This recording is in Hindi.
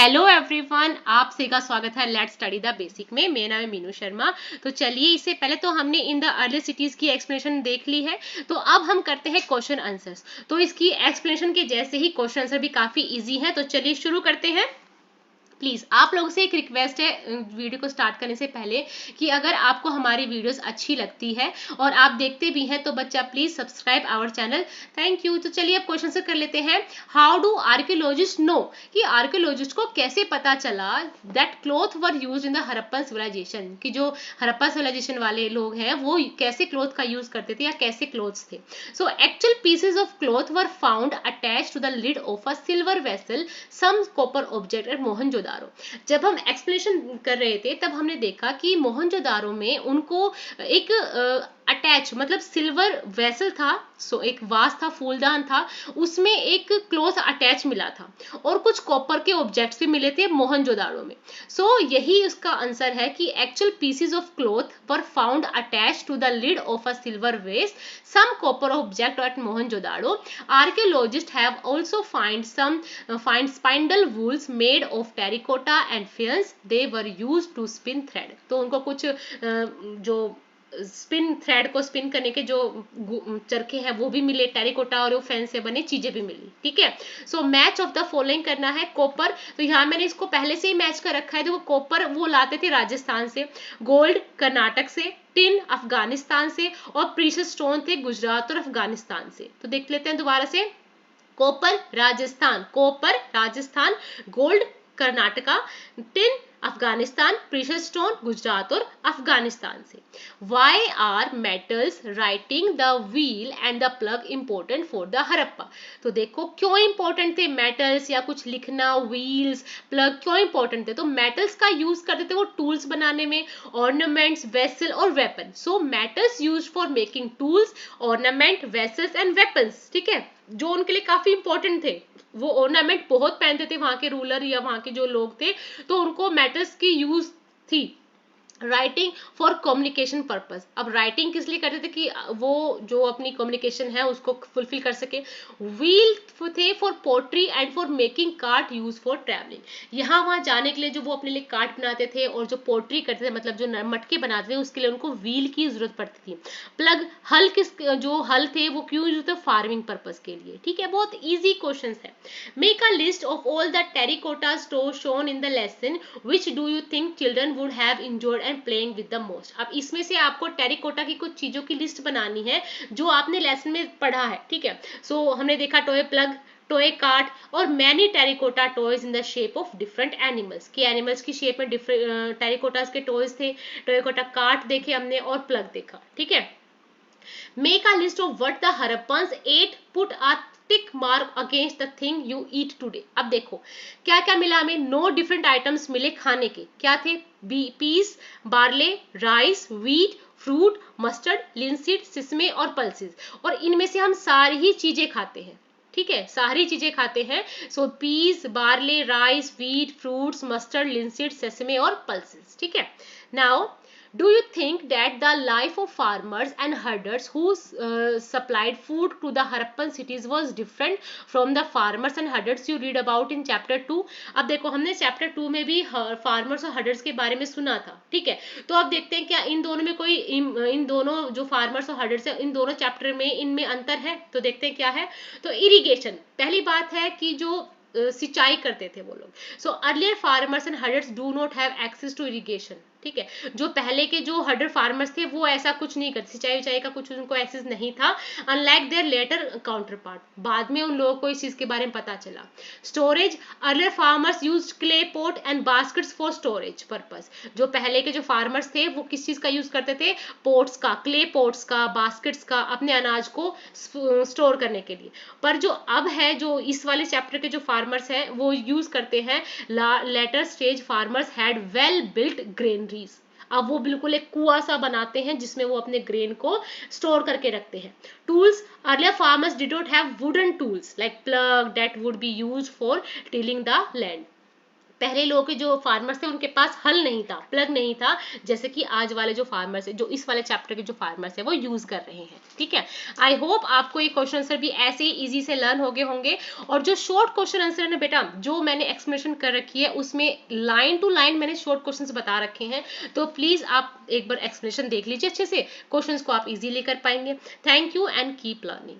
हेलो एवरीवन, आप सभी का स्वागत है लेट्स स्टडी द बेसिक में। मेरा नाम है मीनू शर्मा। तो चलिए, इससे पहले तो हमने इन द अर्ली सिटीज की एक्सप्लेनेशन देख ली है, तो अब हम करते हैं क्वेश्चन आंसर्स। तो इसकी एक्सप्लेनेशन के जैसे ही क्वेश्चन आंसर भी काफी इजी है। तो चलिए शुरू करते हैं। प्लीज आप लोगों से एक रिक्वेस्ट है वीडियो को स्टार्ट करने से पहले कि अगर आपको हमारी वीडियोस अच्छी लगती है और आप देखते भी हैं तो बच्चा please subscribe our channel. Thank you. तो चलिए अब क्वेश्चन से कर लेते हैं। हाउ डू आर्कियोलॉजिस्ट नो, कि आर्कियोलॉजिस्ट को कैसे पता चला that cloth were use in the Harappan civilisation, कि जो हड़प्पा सिविलाइजेशन वाले लोग हैं वो कैसे क्लोथ का यूज करते थे या कैसे क्लोथ्स थे। So actual pieces of cloth were found attached to the lid of a silver vessel, some copper object at Mohenjodaro. जब हम एक्सप्लेनेशन कर रहे थे तब हमने देखा कि मोहनजोदारो में उनको एक अटैच मतलब सिल्वर वेसल था, सो एक वास था, फूलदान था, उसमें एक क्लोथ अटैच मिला था और कुछ कॉपर के ऑब्जेक्ट्स भी मिले थे मोहनजोदारो में। सो यही उसका आंसर है कि actual pieces of cloth were found attach to the lid of a silver vase, some copper object at Mohenjodaro. Archaeologists have also find spindle wools made of terracotta and faience. They were used to spin thread. तो उनको कुछ जो स्पिन थ्रेड को स्पिन करने के जो चरखे हैं वो भी मिले, टेरिकोटा और फैन से बने चीजें भी मिली। ठीक है। So match of the following करना है। कॉपर, तो यहाँ मैंने इसको पहले से ही मैच कर रखा है। तो वो कॉपर वो लाते थे राजस्थान से, गोल्ड कर्नाटक से, टिन अफगानिस्तान से और प्रीशियस स्टोन थे गुजरात और अफगानिस्तान से। तो देख लेते हैं दोबारा से। Copper Rajasthan, gold Karnataka, tin Afghanistan, precious stone Gujarat और अफगानिस्तान से। Why are metals, writing, the wheel and the plough important for the Harappa. तो देखो क्यों इंपॉर्टेंट थे मेटल्स या कुछ लिखना, व्हील्स, प्लग क्यों इंपॉर्टेंट थे। तो मेटल्स का यूज करते थे वो टूल्स बनाने में, ऑर्नामेंट्स, वेसल और weapon. So metals use for making tools, ornament, vessels and weapons. ठीक है, जो उनके लिए काफी इंपॉर्टेंट थे। वो ऑर्नामेंट बहुत पहनते थे वहां के रूलर या वहां के जो लोग थे, तो उनको मेटल्स की यूज थी। Writing for communication purpose. अब राइटिंग किस लिए करते थे कि वो जो अपनी कम्युनिकेशन है उसको फुलफिल कर सके। व्हील थे for pottery and for making cart use for travelling. यहाँ वहां जाने के लिए जो वो अपने लिए कार्ट बनाते थे और जो पोट्री करते थे मतलब जो मटके बनाते थे उसके लिए उनको व्हील की जरूरत पड़ती थी। प्लग, हल, जो हल थे वो क्यों यूज होते, फार्मिंग पर्पज के लिए। ठीक है, बहुत ईजी क्वेश्चन है। Make a list of all the terracotta stove shown in the lesson, which do you think children would have enjoyed and playing with the most. अब इसमें से आपको टेरिकोटा की कुछ चीजों की लिस्ट बनानी है जो आपने लेसन में पढ़ा है। ठीक है, सो हमने देखा टॉय प्लग, टॉय कार्ट और many terracotta toys in the shape of different animals, कि एनिमल्स की शेप में डिफरेंट टेरिकोटास के टॉयज थे, टेरिकोटा कार्ट देखे हमने और प्लग देखा। ठीक है। Make a list of what the Harappans ate, put a tick mark against the thing you eat today. अब देखो क्या क्या मिला हमें। 9 डिफरेंट आइटम्स मिले खाने के। क्या थे? Peas, barley, rice, wheat, fruit, mustard, linseed, sesame और पल्सेस। और इनमें से हम सारी ही चीजें खाते हैं। ठीक है, सारी चीजें खाते हैं। So peas, barley, rice, wheat, fruits, mustard, linseed, sesame और पल्सेस। ठीक है। Now do you think that the life of farmers and herders who supplied food to the Harappan cities was different from the farmers and herders you read about in chapter 2? अब देखो हमने chapter 2 में भी farmers और herders के बारे में सुना था। ठीक है, तो अब देखते हैं क्या इन दोनों में कोई इन दोनों जो farmers और herders है इन दोनों chapter में इनमें अंतर है। तो देखते हैं क्या है। तो इरिगेशन, पहली बात है कि जो सिंचाई करते थे वो लोग। So earlier farmers and herders do not have access to irrigation. ठीक है, जो पहले के जो हर्डर फार्मर्स थे वो ऐसा कुछ नहीं करते, सिंचाई विचाई का कुछ उनको एक्सेस नहीं था। Unlike their later counterpart, बाद में उन लोगों को इस चीज के बारे में पता चला। Storage, earlier farmers use clay pot and baskets for storage purpose. जो पहले के जो फार्मर्स थे वो किस चीज का यूज करते थे? पोट्स का, क्ले पोट्स का, बास्केट्स का, अपने अनाज को स्टोर करने के लिए। पर जो अब है, जो इस वाले चैप्टर के जो फार्मर्स हैं वो यूज करते हैं, later stage farmers had well built granaries. अब वो बिल्कुल एक कुआं सा बनाते हैं जिसमें वो अपने ग्रेन को स्टोर करके रखते हैं। Tools, earlier farmers did not have wooden tools like plug that would be used for tilling the land. पहले लोगों के जो फार्मर्स थे उनके पास हल नहीं था, प्लग नहीं था, जैसे कि आज वाले जो फार्मर्स है, जो इस वाले चैप्टर के जो फार्मर्स है वो यूज कर रहे हैं। ठीक है, आई होप आपको ये क्वेश्चन आंसर भी ऐसे ही इजी से लर्न हो गए होंगे। और जो शॉर्ट क्वेश्चन आंसर है ना बेटा, जो मैंने एक्सप्लेनेशन कर रखी है उसमें लाइन टू लाइन मैंने शॉर्ट क्वेश्चन बता रखे हैं, तो प्लीज आप एक बार एक्सप्लेनेशन देख लीजिए अच्छे से, क्वेश्चन को आप इजीली कर पाएंगे। Thank you and keep learning.